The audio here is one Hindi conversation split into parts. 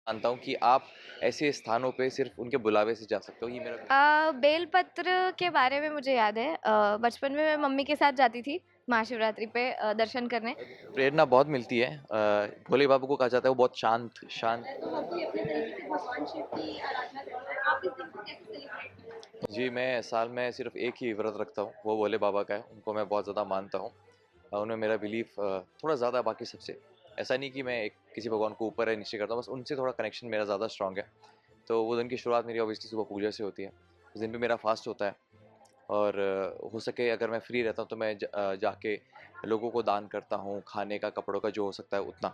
मानता हूँ कि आप ऐसे स्थानों पे सिर्फ उनके बुलावे से जा सकते हो। ये मेरा बेलपत्र के बारे में मुझे याद है, बचपन में मैं मम्मी के साथ जाती थी महाशिवरात्रि पे दर्शन करने। प्रेरणा बहुत मिलती है। भोले बाबू को कहा जाता है वो बहुत शांत शांत। तो हर कोई अपने तरीके से भगवान शिव की आराधना करता है। आप इस दिन को कैसे सेलिब्रेट करते हैं? जी, मैं साल में सिर्फ एक ही व्रत रखता हूँ, वो भोले बाबा का है। उनको मैं बहुत ज़्यादा मानता हूँ। उनमें मेरा बिलीफ थोड़ा ज़्यादा है बाकी सबसे। ऐसा नहीं कि मैं किसी भगवान को ऊपर है नीचे करता हूँ, बस उनसे थोड़ा कनेक्शन मेरा ज़्यादा स्ट्रांग है। तो वो दिन की शुरुआत मेरी ऑब्वियसली सुबह पूजा से होती है। उस दिन पे मेरा फास्ट होता है। और हो सके अगर मैं फ्री रहता हूँ तो मैं जाके लोगों को दान करता हूँ, खाने का, कपड़ों का जो हो सकता है उतना।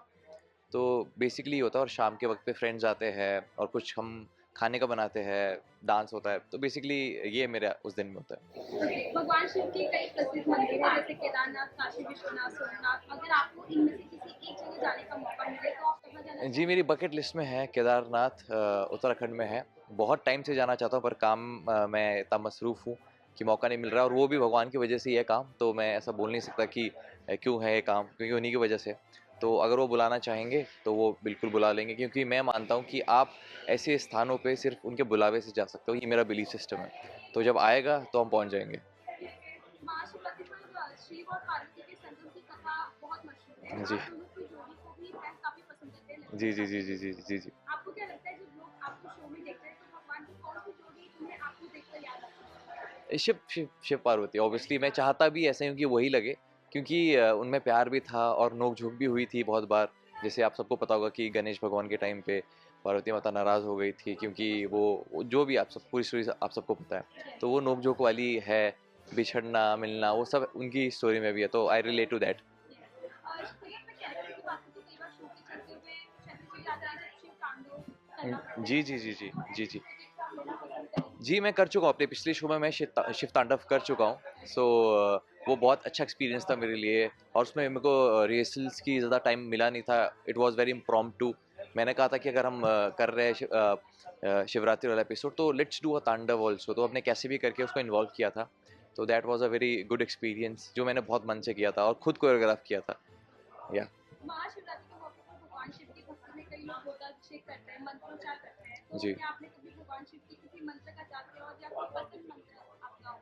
तो बेसिकली ये होता है। और शाम के वक्त पे फ्रेंड्स आते हैं और कुछ हम खाने का बनाते हैं, डांस होता है। तो बेसिकली ये मेरा उस दिन में होता है। भगवान शिव के कई प्रसिद्ध मंदिर हैं जैसे केदारनाथ, काशी विश्वनाथ, सोमनाथ। अगर आपको इनमें से किसी एक जगह जाने का मौका मिले तो आप कहाँ जाना जी, चाहेंगे? मेरी बकेट लिस्ट में है केदारनाथ, उत्तराखंड में है। बहुत टाइम से जाना चाहता हूँ पर काम में इतना मसरूफ़ हूँ कि मौका नहीं मिल रहा है। और वो भी भगवान की वजह से ही है काम, तो मैं ऐसा बोल नहीं सकता कि क्यों है ये काम, क्योंकि उन्हीं की वजह से। तो अगर वो बुलाना चाहेंगे तो वो बिल्कुल बुला लेंगे, क्योंकि मैं मानता हूँ कि आप ऐसे स्थानों पे सिर्फ उनके बुलावे से जा सकते हो। ये मेरा बिलीफ सिस्टम है। तो जब आएगा तो हम पहुँच जाएँगे। महाशिवरात्रि पर शिव और पार्वती के संगम की कथा बहुत मशहूर है। जी। आप दोनों की जोड़ी को भी फैन काफी पसंद करते हैं, लगभग जी, जी, जी, 50 जी, जी, जी, जी। आपको क्या लगता है जब लोग आपको शो में देखते हैं तो भगवान की कौन सी जोड़ी उन्हें आपको देखकर याद आती है? शिव शिव शिव पार्वती ऑब्वियसली मैं चाहता भी ऐसे हूँ कि वही लगे, क्योंकि उनमें प्यार भी था और नोक-झोंक भी हुई थी बहुत बार। जैसे आप सबको पता होगा कि गणेश भगवान के टाइम पे पार्वती माता नाराज़ हो गई थी, क्योंकि वो जो भी आप सब पूरी स्टोरी आप सबको पता है। तो वो नोक-झोंक वाली है, बिछड़ना, मिलना वो सब उनकी स्टोरी में भी है, तो आई रिलेट टू दैट। अगर मैं कैरेक्टर की बात करूँ तो कई बार शो के चलते हुए चंद्रचूड़ याद आ जब शिव तांडव करना पड़ता जी, है जी, जी, जी। तो जी, ऐसे जी। प्रोजेक्ट्स आप लेना पसंद करेंगे? जी, मैं कर चुका हूँ। अपने पिछले शो में मैं शिव तांडव कर चुका हूँ। सो वो बहुत अच्छा एक्सपीरियंस था मेरे लिए। और उसमें मेरे को रिहर्सल्स की ज़्यादा टाइम मिला नहीं था। It was very impromptu. मैंने कहा था कि अगर हम कर रहे हैं शिवरात्रि वाला एपिसोड तो लेट्स डू अ तांडव ऑल्सो। तो हमने कैसे भी करके उसको इन्वॉल्व किया था। तो that was a very good experience जो मैंने बहुत मन से किया था और खुद कोरियोग्राफ किया था। या महाशिवरात्रि के मौके पर भगवान शिव की भक्ति में कई लोग रुद्राभिषेक करते हैं, मंत्रोच्चार करते हैं। तो जी। क्या आपने कभी भगवान शिव की किसी मंत्र का जाप किया हो या कोई पसंद मंत्र आपका हो?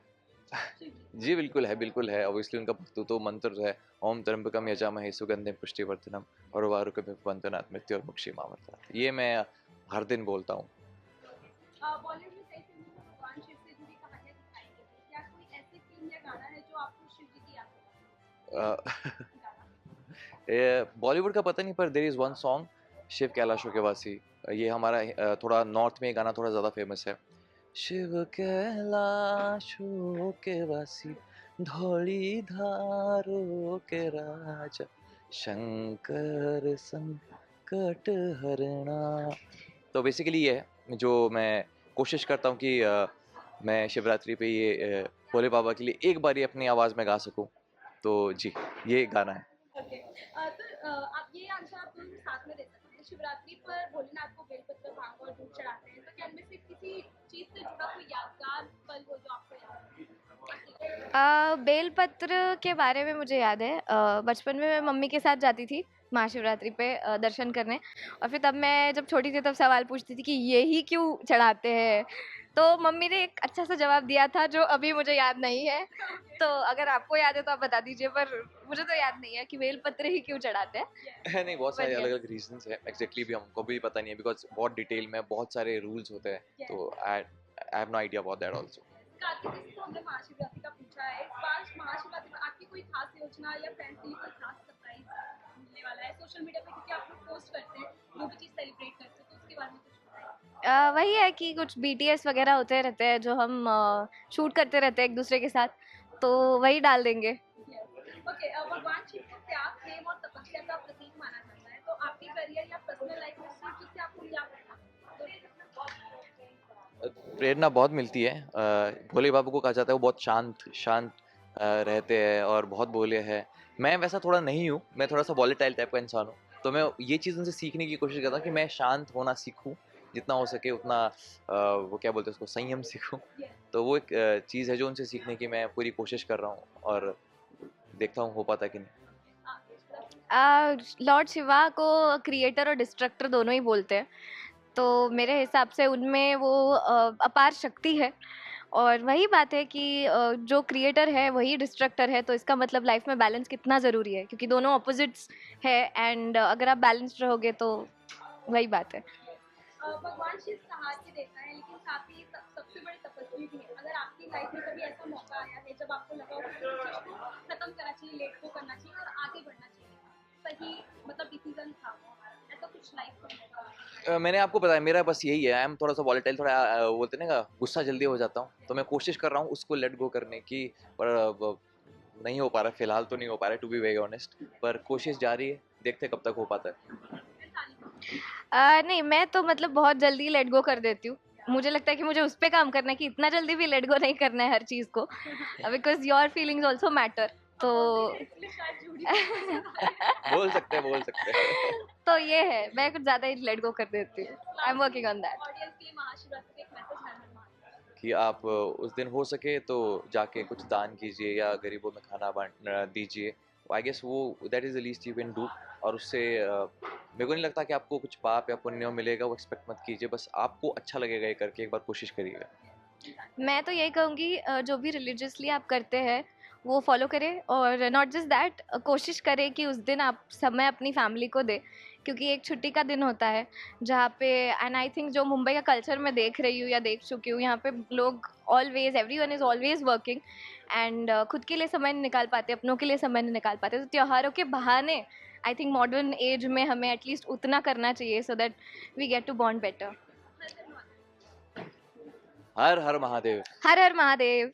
शिव जी का? जी, बिल्कुल है, बिल्कुल है। ऑब्वियसली उनका भक्ति तो मंत्र जो है, ओम त्र्यंबकम यजामहे सुगंधिम पुष्टिवर्धनम उर्वारुकमिव बन्धनात् मृत्योर्मुक्षीमामृतात्। ये मैं हर दिन बोलता हूँ। बॉलीवुड में कई फिल्मों में भगवान शिव से जुड़ी कहानियाँ दिखाई गई हैं। क्या कोई ऐसी फिल्म या गाना है जो आपको शिव जी की याद अ, दिलाए? गाना? बॉलीवुड का पता नहीं पर there is one song Shiv कैलाशों के वासी। ये हमारा थोड़ा नॉर्थ में ये गाना थोड़ा ज़्यादा फेमस है। शिव कैलाशों के वासी, धौली धारो के राजा, शंकर संकट हरणा। तो बेसिकली ये है जो मैं कोशिश करता हूँ कि मैं शिवरात्रि पे ये भोले बाबा के लिए एक बारी अपनी आवाज़ में गा सकूँ। तो जी, ये गाना है। ओके। आप ये आंसर आप दोनों साथ में दे सकते हैं। शिवरात्रि पर भोलेनाथ को बेलपत्र, भांग और दूध चढ़ाते हैं। तो क्या इनमें से किसी चीज़ से जुड़ा कोई यादगार पल हो जो आपको याद हो? बेलपत्र के बारे में मुझे याद है, बचपन में मैं मम्मी के साथ जाती थी महाशिवरात्रि पे दर्शन करने। और फिर तब मैं जब छोटी थी तब सवाल पूछती थी कि ये ही क्यों चढ़ाते हैं। तो मम्मी ने एक अच्छा सा जवाब दिया था जो अभी मुझे याद नहीं है। तो अगर आपको याद है तो आप बता दीजिए, पर मुझे तो याद नहीं है कि बेलपत्र ही क्यों चढ़ाते हैं। है नहीं, बहुत सारे बट अलग यस, अलग रीजंस है। एग्जैक्टली भी हमको भी पता नहीं है, बिकॉज बहुत डिटेल में बहुत सारे रूल्स होते हैं। तो I have no idea about that also. Kartik जैसे तो हमने महाशिवरात्रि का पूछा है। इस बार महाशिवरात्रि पर आपकी कोई खास योजना या फ्रेंड्स के लिए कोई खास सरप्राइज मिलने वाला है सोशल मीडिया पे, क्योंकि आप लोग पोस्ट करते हैं जो भी चीज़ सेलिब्रेट करते हैं, तो उसके बारे में कुछ बताइए। वही है कि कुछ बीटीएस वगैरह होते रहते हैं जो हम शूट करते रहते हैं एक दूसरे के साथ, तो वही डाल देंगे। ओके, भगवान शिव को त्याग, प्रेम और तपस्या का प्रतीक माना जाता है। तो आपके करियर या पर्सनल लाइफ में शिव जी से आपको क्या प्रेरणा मिलती है? प्रेरणा बहुत मिलती है। भोले बाबू को कहा जाता है वो बहुत शांत शांत रहते हैं और बहुत भोले हैं। मैं वैसा थोड़ा नहीं हूँ, मैं थोड़ा सा वॉलेटाइल टाइप का इंसान हूँ। तो मैं ये चीज़ उनसे सीखने की कोशिश करता हूँ कि मैं शांत होना सीखूँ, जितना हो सके उतना वो क्या बोलते हैं उसको, संयम सीखूँ। तो वो एक चीज़ है जो उनसे सीखने की मैं पूरी कोशिश कर रहा हूँ और देखता हूँ हो पाता है कि नहीं। लॉर्ड शिवा को क्रिएटर और डिस्ट्रक्टर दोनों ही बोलते हैं, तो मेरे हिसाब से उनमें वो अपार शक्ति है। और वही बात है कि जो क्रिएटर है वही डिस्ट्रक्टर है, तो इसका मतलब लाइफ में बैलेंस कितना ज़रूरी है, क्योंकि दोनों ऑपोजिट्स है। एंड अगर आप बैलेंस्ड रहोगे तो वही बात है। भगवान शिव सहार के देता है, लेकिन साथ ही सबसे बड़ी तपस्वी भी है। अगर आपकी लाइफ में कभी ऐसा मौका आया है जब आपको लगा हो कि किसी चीज़ को खत्म करना चाहिए, लेट को करना चाहिए और आगे बढ़ना चाहिए, सही मतलब डिसीजन था वो, ऐसा कुछ लाइफ में मौका? मैंने आपको बताया मेरा बस यही है, आई एम थोड़ा सा वॉलेटाइल, थोड़ा बोलते हैं ना गुस्सा जल्दी हो जाता हूँ, तो मैं कोशिश कर रहा हूँ उसको लेट गो करने की, पर नहीं हो पा रहा, फिलहाल तो नहीं हो पा रहा, टू बी वेरी ऑनेस्ट, पर कोशिश जारी है, देखते कब तक हो पाता है। नहीं, मैं तो मतलब बहुत जल्दी लेट गो कर देती हूँ। मुझे लगता है कि मुझे उस पे काम करना है कि इतना जल्दी भी लेट गो नहीं करना है हर चीज़ को, because your feelings also matter. तो इसलिए शायद जुड़ी बोल सकते हैं, बोल सकते हैं। तो ये है, मैं कुछ ज़्यादा ही लेट गो कर देती हूँ। I am working on that. Audience के लिए महाशिवरात्रि का एक मैसेज हर हर महादेव। कि आप उस दिन हो सके तो जाके कुछ दान कीजिए या गरीबों में खाना बांट दीजिए। आई गेस वो that is the least you can do. और उससे मेरे को नहीं लगता कि आपको कुछ पाप या पुण्य मिलेगा, वो एक्सपेक्ट मत कीजिए, बस आपको अच्छा लगेगा ये करके, एक बार कोशिश करिएगा। मैं तो यही कहूँगी, जो भी रिलीजियसली आप करते हैं वो फॉलो करें, और नॉट जस्ट दैट, कोशिश करें कि उस दिन आप समय अपनी फैमिली को दें, क्योंकि एक छुट्टी का दिन होता है जहाँ पे, एंड आई थिंक जो मुंबई का कल्चर मैं देख रही हूँ या देख चुकी हूँ, यहाँ पे लोग always, everyone is always working, and खुद के लिए समय नहीं निकाल पाते, अपनों के लिए समय नहीं निकाल पाते। तो त्योहारों के बहाने आई थिंक मॉडर्न एज में हमें एटलीस्ट उतना करना चाहिए, so that we get to bond better. Har Har Mahadev. Har Har Mahadev.